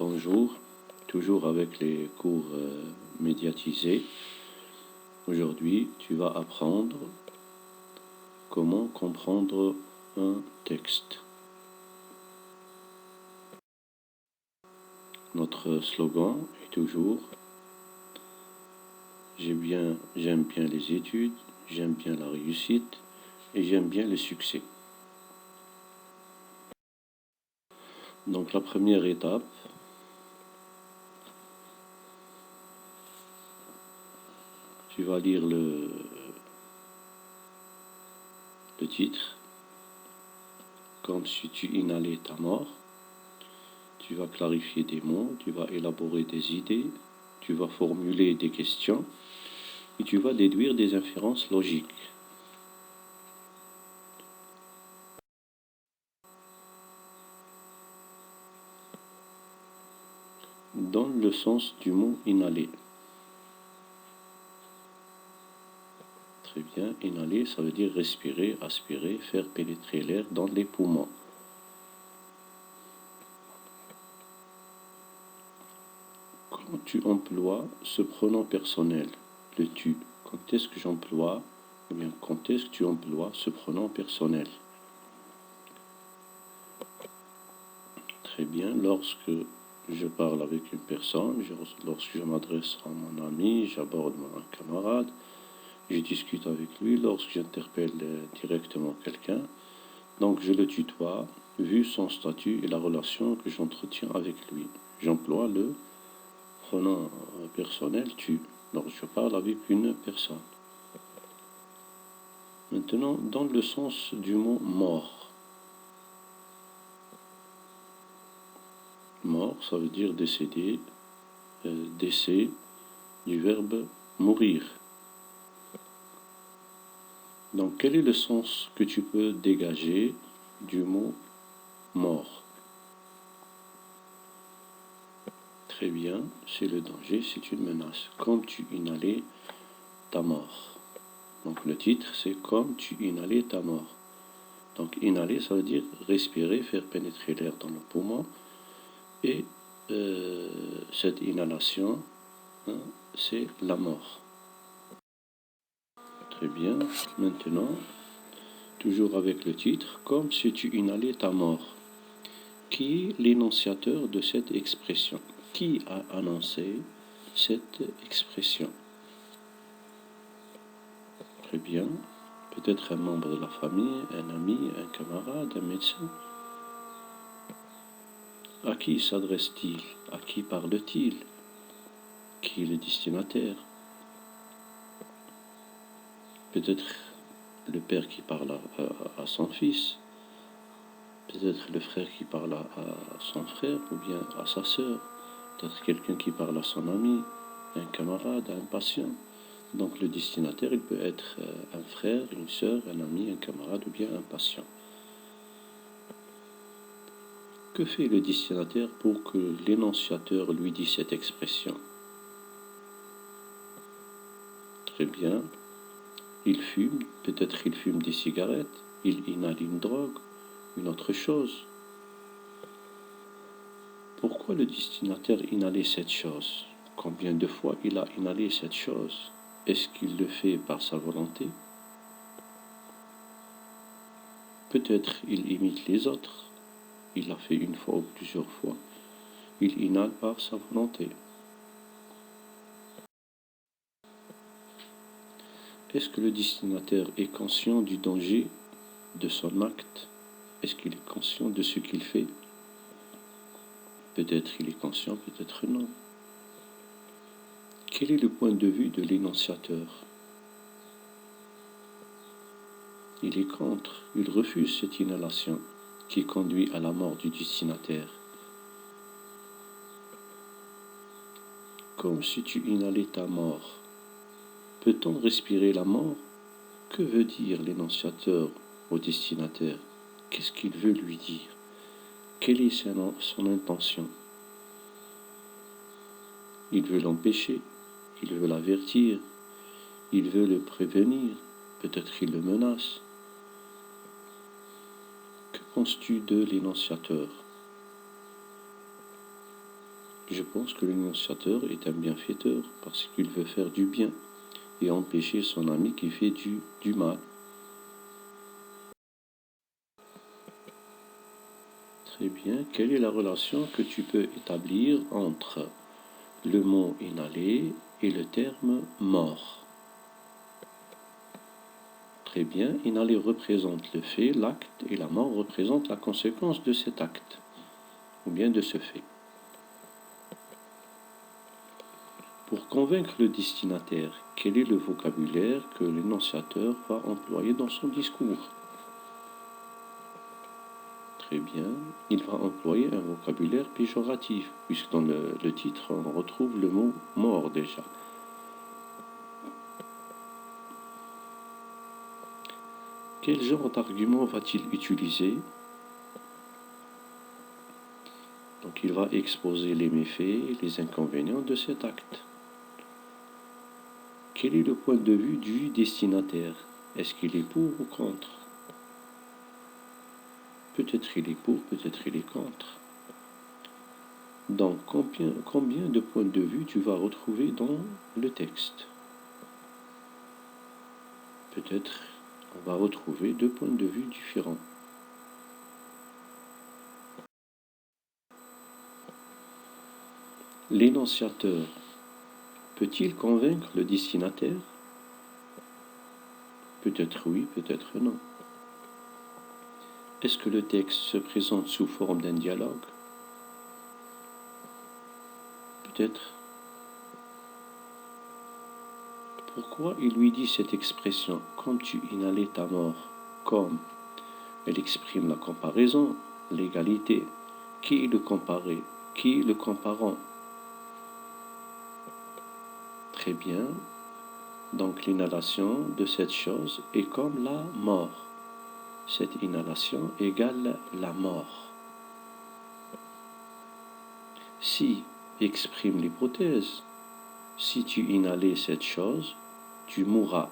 Bonjour, toujours avec les cours médiatisés. Aujourd'hui, tu vas apprendre comment comprendre un texte. Notre slogan est toujours j'aime bien les études, j'aime bien la réussite et j'aime bien le succès. Donc la première étape, tu vas lire le titre, comme si tu inhalais ta mort. Tu vas clarifier des mots, tu vas élaborer des idées, tu vas formuler des questions et tu vas déduire des inférences logiques. Donne le sens du mot inhaler. Très bien, inhaler, ça veut dire respirer, aspirer, faire pénétrer l'air dans les poumons. Quand tu emploies ce pronom personnel, le tu, quand est-ce que j'emploie, ou bien quand est-ce que tu emploies ce pronom personnel? Très bien, lorsque je parle avec une personne, lorsque je m'adresse à mon ami, j'aborde un camarade, je discute avec lui, lorsque j'interpelle directement quelqu'un, donc je le tutoie, vu son statut et la relation que j'entretiens avec lui. J'emploie le pronom personnel tu, lorsque je parle avec une personne. Maintenant, dans le sens du mot mort. Mort, ça veut dire décédé, décès du verbe mourir. Donc, quel est le sens que tu peux dégager du mot mort? Très bien, c'est le danger, c'est une menace. Comme tu inhalais ta mort. Donc, le titre, c'est comme tu inhalais ta mort. Donc, inhaler, ça veut dire respirer, faire pénétrer l'air dans le poumon. Et cette inhalation, c'est la mort. Très bien, maintenant, toujours avec le titre, comme si tu inhalais ta mort. Qui est l'énonciateur de cette expression? Qui a annoncé cette expression? Très bien, peut-être un membre de la famille, un ami, un camarade, un médecin. À qui s'adresse-t-il? À qui parle-t-il? Qui est le destinataire? Peut-être le père qui parle à son fils, peut-être le frère qui parle à son frère ou bien à sa sœur, peut-être quelqu'un qui parle à son ami, un camarade, un patient. Donc le destinataire, il peut être un frère, une sœur, un ami, un camarade ou bien un patient. Que fait le destinataire pour que l'énonciateur lui dise cette expression? Très bien. Il fume, peut-être il fume des cigarettes, il inhale une drogue, une autre chose. Pourquoi le destinataire inhalait cette chose? Combien de fois il a inhalé cette chose? Est-ce qu'il le fait par sa volonté? Peut-être il imite les autres. Il l'a fait une fois ou plusieurs fois. Il inhale par sa volonté. Est-ce que le destinataire est conscient du danger de son acte? Est-ce qu'il est conscient de ce qu'il fait? Peut-être il est conscient, peut-être non. Quel est le point de vue de l'énonciateur? Il est contre, il refuse cette inhalation qui conduit à la mort du destinataire. Comme si tu inhalais ta mort. Peut-on respirer la mort? Que veut dire l'énonciateur au destinataire? Qu'est-ce qu'il veut lui dire? Quelle est son intention? Il veut l'empêcher, il veut l'avertir, il veut le prévenir, peut-être il le menace. Que penses-tu de l'énonciateur? Je pense que l'énonciateur est un bienfaiteur parce qu'il veut faire du bien et empêcher son ami qui fait du mal. Très bien. Quelle est la relation que tu peux établir entre le mot inhaler et le terme mort? Très bien. Inhaler représente le fait, l'acte, et la mort représente la conséquence de cet acte, ou bien de ce fait. Pour convaincre le destinataire, quel est le vocabulaire que l'énonciateur va employer dans son discours? Très bien. Il va employer un vocabulaire péjoratif, puisque dans le titre, on retrouve le mot mort déjà. Quel genre d'argument va-t-il utiliser? Donc il va exposer les méfaits, les inconvénients de cet acte. Quel est le point de vue du destinataire? Est-ce qu'il est pour ou contre? Peut-être il est pour, peut-être il est contre. Donc combien de points de vue tu vas retrouver dans le texte? Peut-être on va retrouver 2 points de vue différents. L'énonciateur peut-il convaincre le destinataire? Peut-être oui, peut-être non. Est-ce que le texte se présente sous forme d'un dialogue? Peut-être. Pourquoi il lui dit cette expression « comme tu inhalais ta mort » comme elle exprime la comparaison, l'égalité. Qui est le comparé? Qui est le comparant? Très bien. Donc l'inhalation de cette chose est comme la mort. Cette inhalation égale la mort. Si exprime l'hypothèse, si tu inhalais cette chose, tu mourras.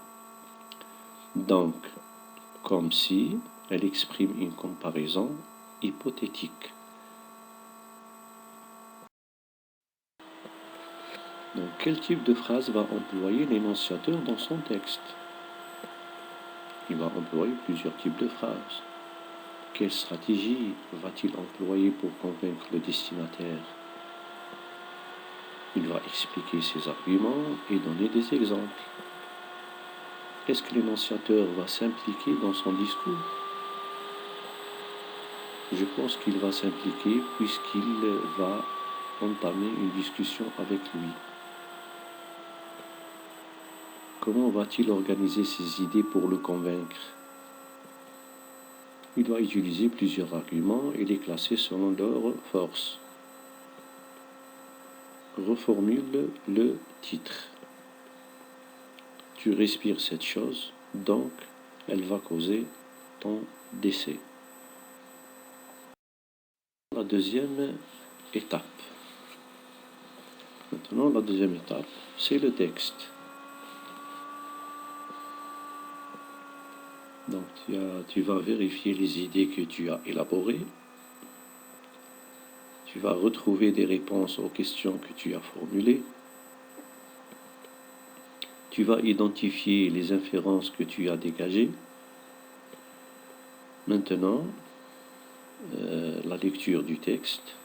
Donc, comme si elle exprime une comparaison hypothétique. Donc, quel type de phrase va employer l'énonciateur dans son texte? Il va employer plusieurs types de phrases. Quelle stratégie va-t-il employer pour convaincre le destinataire? Il va expliquer ses arguments et donner des exemples. Est-ce que l'énonciateur va s'impliquer dans son discours? Je pense qu'il va s'impliquer puisqu'il va entamer une discussion avec lui. Comment va-t-il organiser ses idées pour le convaincre? Il va utiliser plusieurs arguments et les classer selon leur force. Reformule le titre. Tu respires cette chose, donc elle va causer ton décès. La deuxième étape. Maintenant, la deuxième étape, c'est le texte. Donc, tu vas vérifier les idées que tu as élaborées. Tu vas retrouver des réponses aux questions que tu as formulées. Tu vas identifier les inférences que tu as dégagées. Maintenant, la lecture du texte.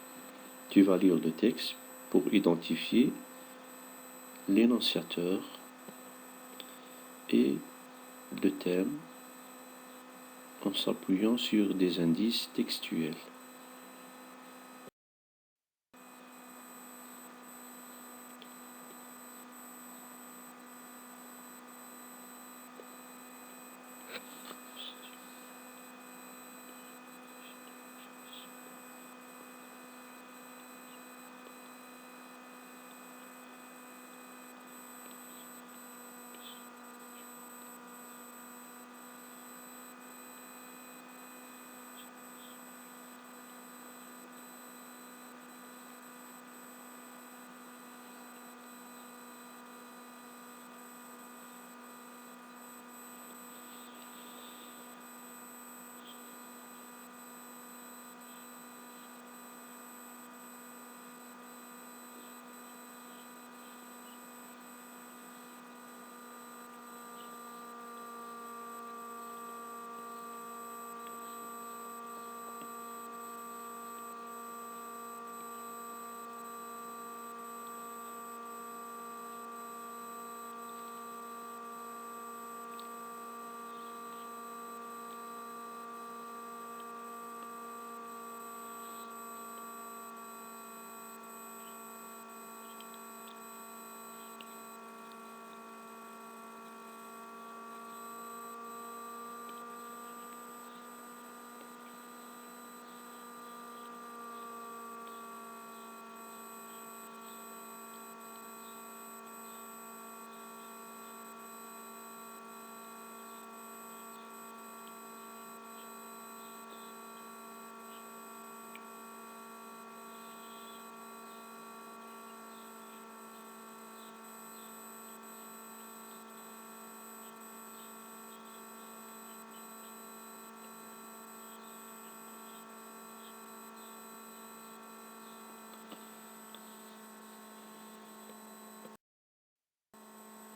Tu vas lire le texte pour identifier l'énonciateur et le thème en s'appuyant sur des indices textuels.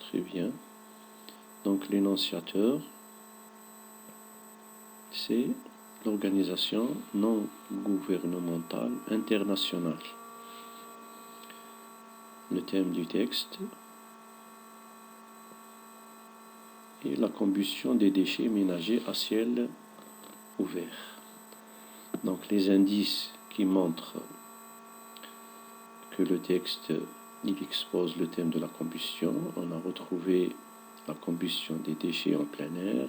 Très bien. Donc l'énonciateur, c'est l'organisation non gouvernementale internationale. Le thème du texte est la combustion des déchets ménagers à ciel ouvert. Donc les indices qui montrent que le texte il expose le thème de la combustion, on a retrouvé la combustion des déchets en plein air,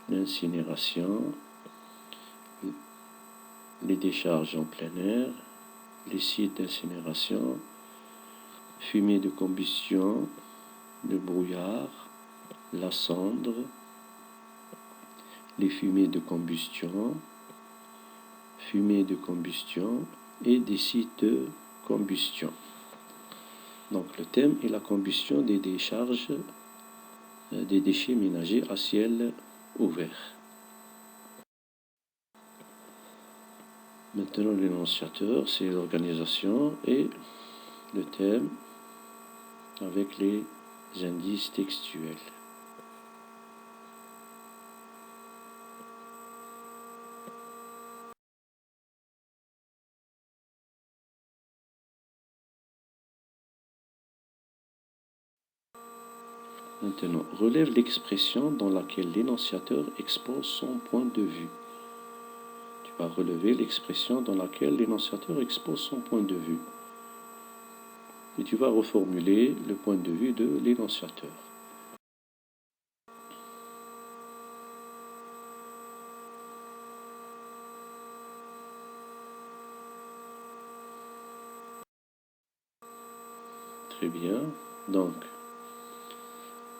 l'incinération, les décharges en plein air, les sites d'incinération, fumée de combustion, le brouillard, la cendre, les fumées de combustion et des sites de combustion. Donc le thème est la combustion des décharges des déchets ménagers à ciel ouvert. Maintenant l'énonciateur, c'est l'organisation et le thème avec les indices textuels. Maintenant, relève l'expression dans laquelle l'énonciateur expose son point de vue. Tu vas relever l'expression dans laquelle l'énonciateur expose son point de vue. Et tu vas reformuler le point de vue de l'énonciateur. Très bien. Donc,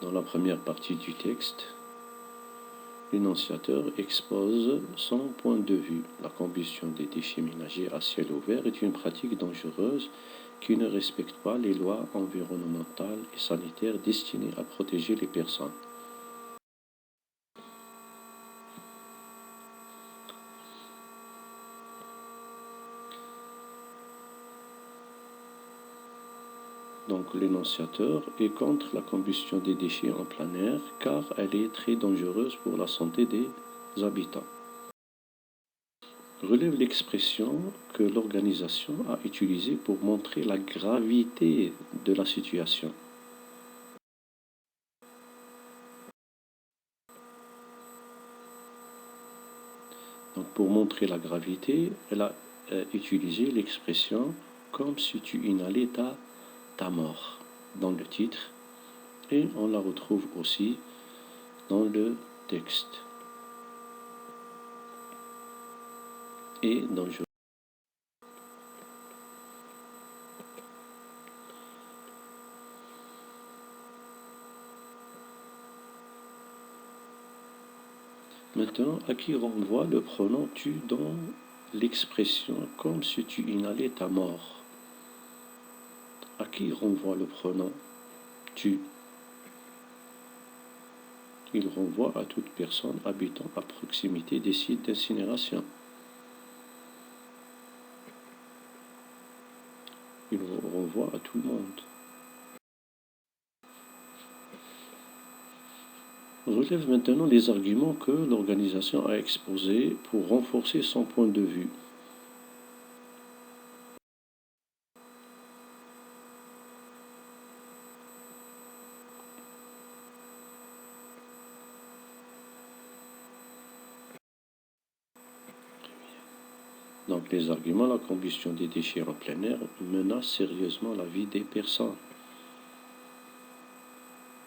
dans la première partie du texte, l'énonciateur expose son point de vue. La combustion des déchets ménagers à ciel ouvert est une pratique dangereuse qui ne respecte pas les lois environnementales et sanitaires destinées à protéger les personnes. Donc l'énonciateur est contre la combustion des déchets en plein air car elle est très dangereuse pour la santé des habitants. Relève l'expression que l'organisation a utilisée pour montrer la gravité de la situation. Donc pour montrer la gravité, elle a utilisé l'expression « comme si tu inhalais ta mort » dans le titre et on la retrouve aussi dans le texte. Et dangereux. Maintenant, à qui renvoie le pronom tu dans l'expression comme si tu inhalais ta mort? À qui renvoie le pronom tu? Il renvoie à toute personne habitant à proximité des sites d'incinération. Il renvoie à tout le monde. Relève maintenant les arguments que l'organisation a exposés pour renforcer son point de vue. Donc les arguments, la combustion des déchets en plein air menace sérieusement la vie des personnes.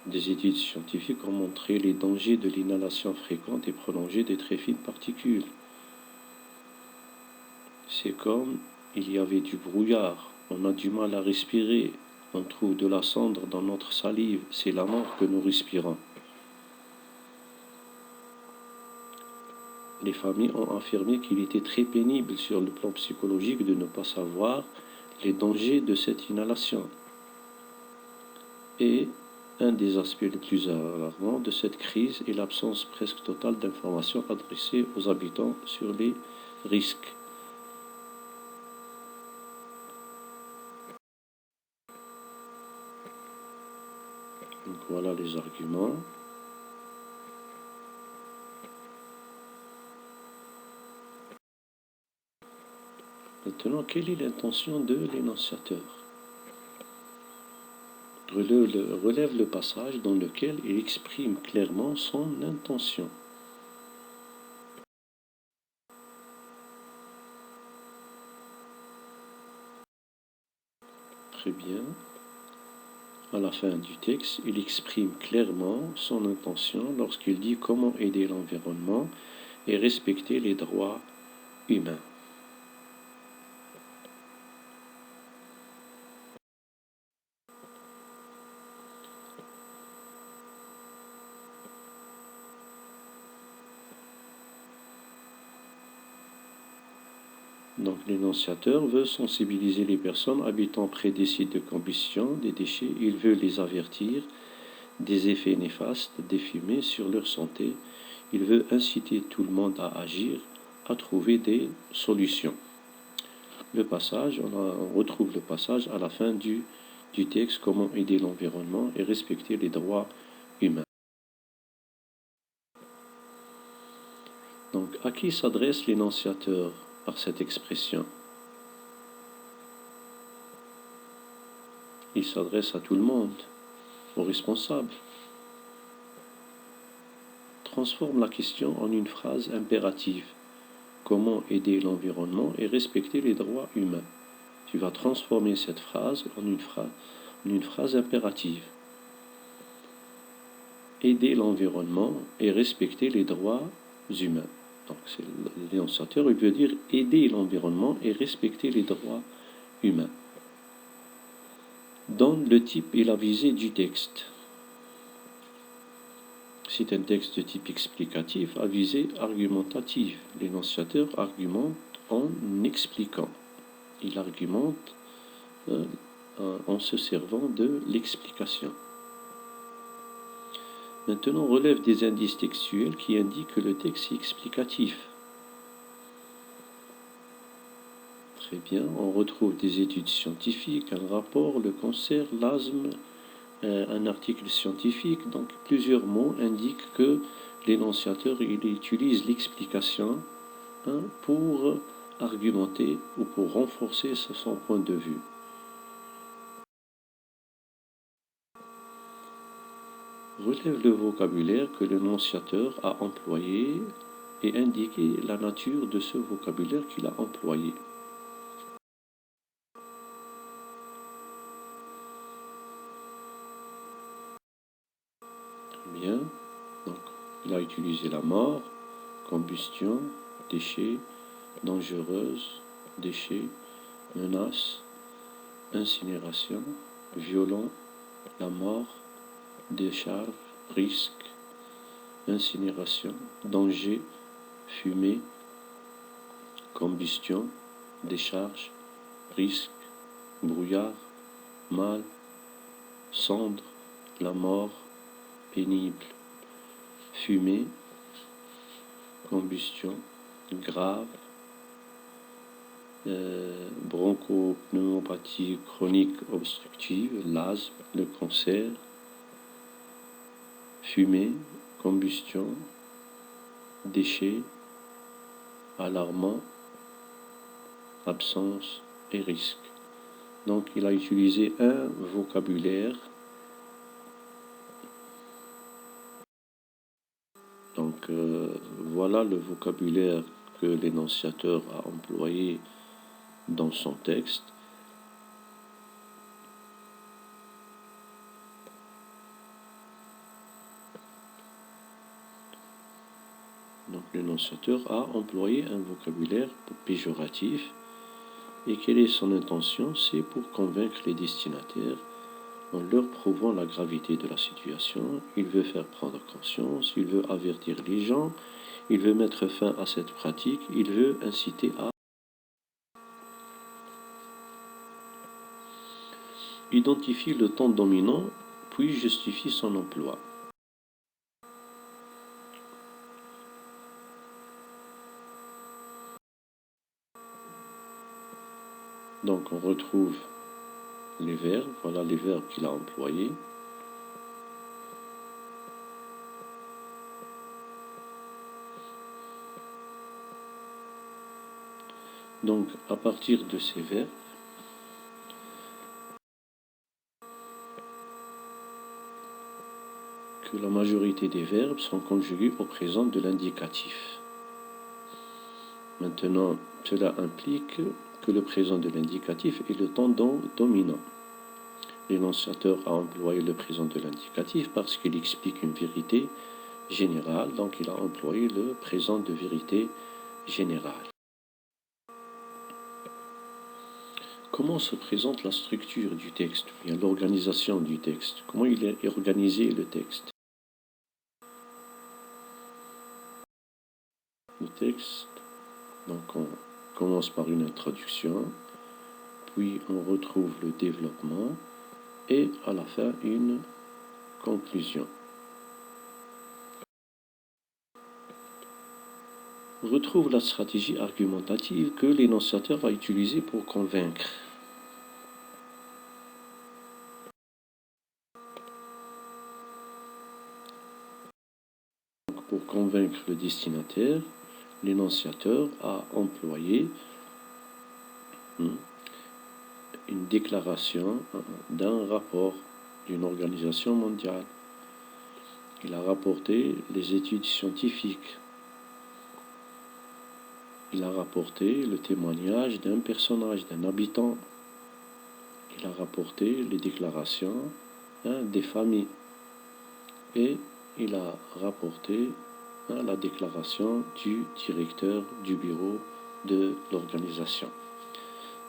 Des études scientifiques ont montré les dangers de l'inhalation fréquente et prolongée des très fines particules. C'est comme il y avait du brouillard, on a du mal à respirer, on trouve de la cendre dans notre salive, c'est la mort que nous respirons. Les familles ont affirmé qu'il était très pénible sur le plan psychologique de ne pas savoir les dangers de cette inhalation. Et un des aspects les plus alarmants de cette crise est l'absence presque totale d'informations adressées aux habitants sur les risques. Donc voilà les arguments. Maintenant, quelle est l'intention de l'énonciateur? Relève le passage dans lequel il exprime clairement son intention. Très bien. À la fin du texte, il exprime clairement son intention lorsqu'il dit comment aider l'environnement et respecter les droits humains. Donc l'énonciateur veut sensibiliser les personnes habitant près des sites de combustion des déchets. Il veut les avertir des effets néfastes des fumées sur leur santé. Il veut inciter tout le monde à agir, à trouver des solutions. Le passage, on retrouve le passage à la fin du texte, comment aider l'environnement et respecter les droits humains. Donc, à qui s'adresse l'énonciateur par cette expression? Il s'adresse à tout le monde, aux responsables. Transforme la question en une phrase impérative. Comment aider l'environnement et respecter les droits humains? Tu vas transformer cette phrase en une phrase impérative. Aider l'environnement et respecter les droits humains. Donc l'énonciateur, il veut dire aider l'environnement et respecter les droits humains. Donne le type et la visée du texte. C'est un texte de type explicatif à visée argumentative. L'énonciateur argumente en expliquant. Il argumente en se servant de l'explication. Maintenant, on relève des indices textuels qui indiquent que le texte est explicatif. Très bien, on retrouve des études scientifiques, un rapport, le cancer, l'asthme, un article scientifique. Donc plusieurs mots indiquent que l'énonciateur il utilise l'explication pour argumenter ou pour renforcer son point de vue. Relève le vocabulaire que l'énonciateur a employé et indiquer la nature de ce vocabulaire qu'il a employé. Bien, donc il a utilisé la mort, combustion, déchets, dangereuse, déchets, menace, incinération, violent, la mort, décharge, risque, incinération, danger, fumée, combustion, décharge, risque, brouillard, mal, cendre, la mort, pénible, fumée, combustion, grave, bronchopneumopathie chronique obstructive, l'asthme, le cancer, fumée, combustion, déchets, alarmant, absence et risque. Donc il a utilisé un vocabulaire. Donc voilà le vocabulaire que l'énonciateur a employé dans son texte. Donc l'énonciateur a employé un vocabulaire péjoratif. Et quelle est son intention? C'est pour convaincre les destinataires en leur prouvant la gravité de la situation. Il veut faire prendre conscience, il veut avertir les gens, il veut mettre fin à cette pratique, il veut inciter à identifier le temps dominant, puis justifie son emploi. Donc on retrouve les verbes, voilà les verbes qu'il a employés. Donc, à partir de ces verbes, que la majorité des verbes sont conjugués au présent de l'indicatif. Maintenant, cela implique que le présent de l'indicatif est le temps dominant. L'énonciateur a employé le présent de l'indicatif parce qu'il explique une vérité générale, donc il a employé le présent de vérité générale. Comment se présente la structure du texte, bien l'organisation du texte? Comment il est organisé le texte? Le texte, donc on commence par une introduction, puis on retrouve le développement et à la fin une conclusion. On retrouve la stratégie argumentative que l'énonciateur a utilisée pour convaincre. Pour convaincre le destinataire, l'énonciateur a employé une déclaration d'un rapport d'une organisation mondiale. Il a rapporté les études scientifiques. Il a rapporté le témoignage d'un personnage, d'un habitant. Il a rapporté les déclarations des familles. Et il a rapporté la déclaration du directeur du bureau de l'organisation.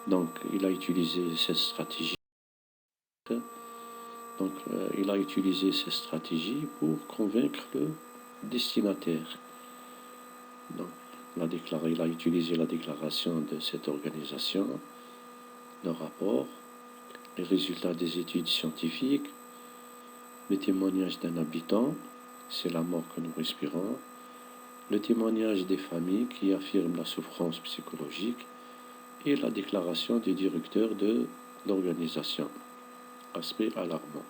Donc, il a utilisé cette stratégie. Donc, il a utilisé cette stratégie pour convaincre le destinataire. Donc, il a utilisé la déclaration de cette organisation, le rapport, les résultats des études scientifiques, le témoignage d'un habitant, c'est la mort que nous respirons, le témoignage des familles qui affirment la souffrance psychologique et la déclaration du directeur de l'organisation. Aspect alarmant.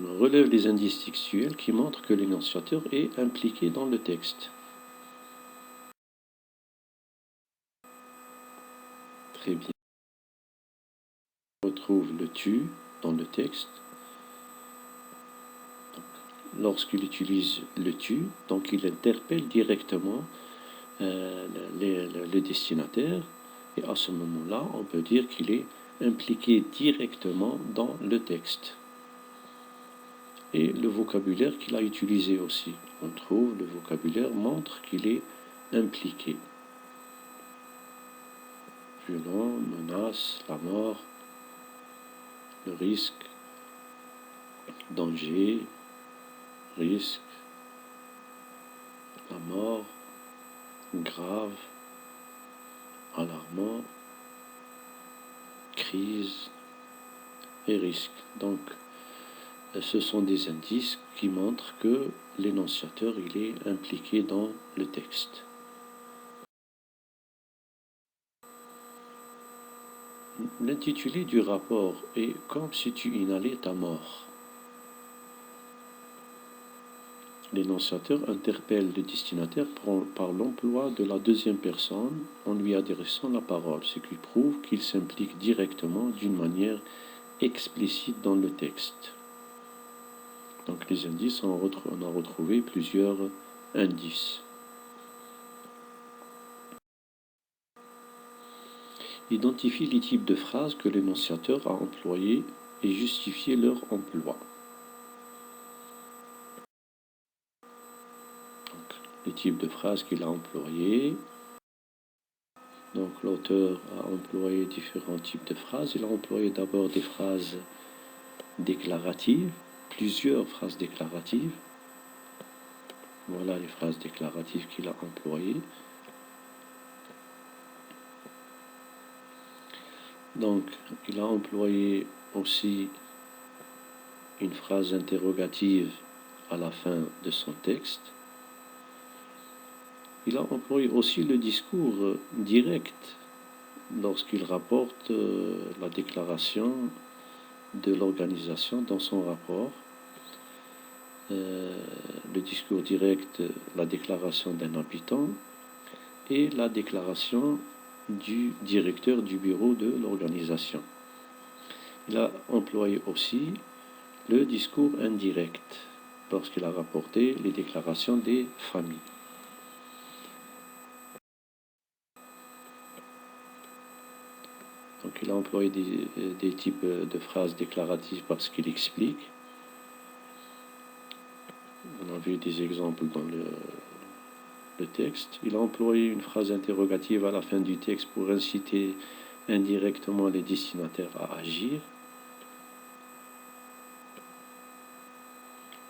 On relève les indices textuels qui montrent que l'énonciateur est impliqué dans le texte. Très bien. On retrouve le tu dans le texte. Lorsqu'il utilise le tu, donc il interpelle directement le destinataire, et à ce moment-là, on peut dire qu'il est impliqué directement dans le texte. Et le vocabulaire qu'il a utilisé aussi. On trouve le vocabulaire montre qu'il est impliqué. Violent, menace, la mort, le risque, danger, risque, la mort, grave, alarmant, crise et risque. Donc, ce sont des indices qui montrent que l'énonciateur il est impliqué dans le texte. L'intitulé du rapport est « Comme si tu inhalais ta mort ». L'énonciateur interpelle le destinataire par l'emploi de la deuxième personne en lui adressant la parole, ce qui prouve qu'il s'implique directement d'une manière explicite dans le texte. Donc les indices, on a retrouvé plusieurs indices. Identifie les types de phrases que l'énonciateur a employés et justifier leur emploi. Donc, les types de phrases qu'il a employés. Donc l'auteur a employé différents types de phrases. Il a employé d'abord des phrases déclaratives, plusieurs phrases déclaratives. Voilà les phrases déclaratives qu'il a employées. Donc, il a employé aussi une phrase interrogative à la fin de son texte. Il a employé aussi le discours direct lorsqu'il rapporte la déclaration de l'organisation dans son rapport. le discours direct, la déclaration d'un habitant et la déclaration du directeur du bureau de l'organisation. Il a employé aussi le discours indirect lorsqu'il a rapporté les déclarations des familles. Donc il a employé des types de phrases déclaratives parce qu'il explique. On a vu des exemples dans le texte. Il a employé une phrase interrogative à la fin du texte pour inciter indirectement les destinataires à agir.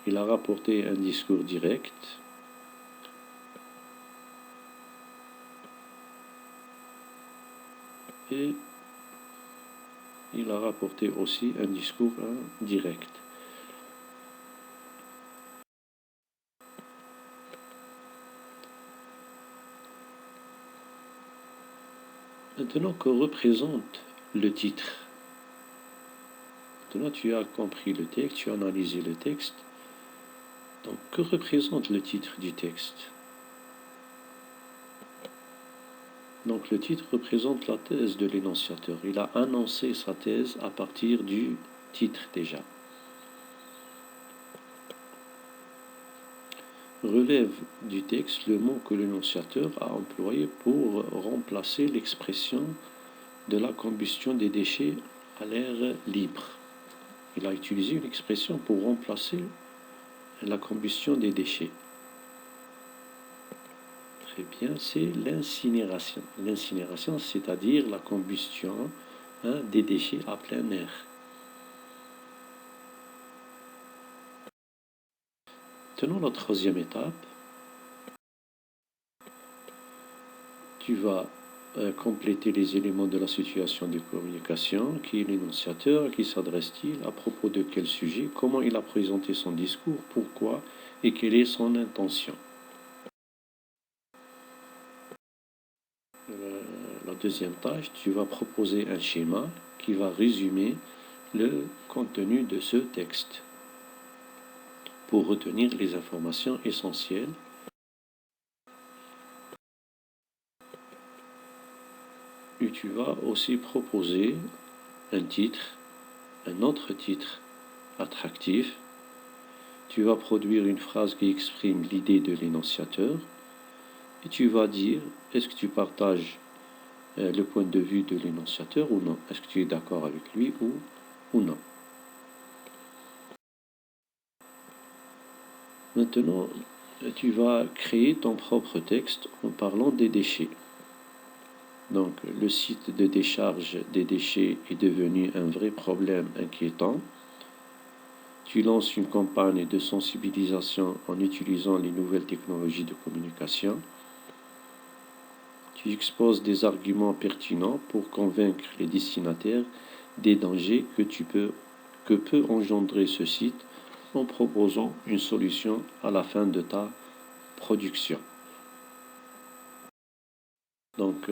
Il a rapporté un discours direct. Et il a rapporté aussi un discours indirect. Maintenant, que représente le titre? Maintenant, tu as compris le texte, tu as analysé le texte. Donc, que représente le titre du texte? Donc, le titre représente la thèse de l'énonciateur. Il a annoncé sa thèse à partir du titre déjà. Relève du texte le mot que l'énonciateur a employé pour remplacer l'expression de la combustion des déchets à l'air libre. Il a utilisé une expression pour remplacer la combustion des déchets. Très bien, c'est l'incinération. L'incinération, c'est-à-dire la combustion des déchets à plein air. Maintenant, la troisième étape, tu vas compléter les éléments de la situation de communication, qui est l'énonciateur, à qui s'adresse-t-il, à propos de quel sujet, comment il a présenté son discours, pourquoi et quelle est son intention. La deuxième tâche, tu vas proposer un schéma qui va résumer le contenu de ce texte pour retenir les informations essentielles. Et tu vas aussi proposer un titre, un autre titre attractif. Tu vas produire une phrase qui exprime l'idée de l'énonciateur et tu vas dire est-ce que tu partages le point de vue de l'énonciateur ou non? Est-ce que tu es d'accord avec lui ou non? Maintenant, tu vas créer ton propre texte en parlant des déchets. Donc, le site de décharge des déchets est devenu un vrai problème inquiétant. Tu lances une campagne de sensibilisation en utilisant les nouvelles technologies de communication. Tu exposes des arguments pertinents pour convaincre les destinataires des dangers que peut engendrer ce site en proposant une solution à la fin de ta production. Donc,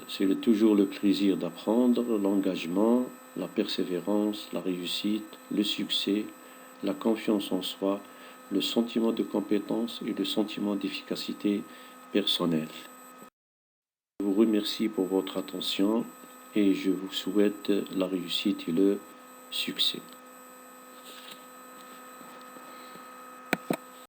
c'est toujours le plaisir d'apprendre, l'engagement, la persévérance, la réussite, le succès, la confiance en soi, le sentiment de compétence et le sentiment d'efficacité personnelle. Je vous remercie pour votre attention et je vous souhaite la réussite et le succès.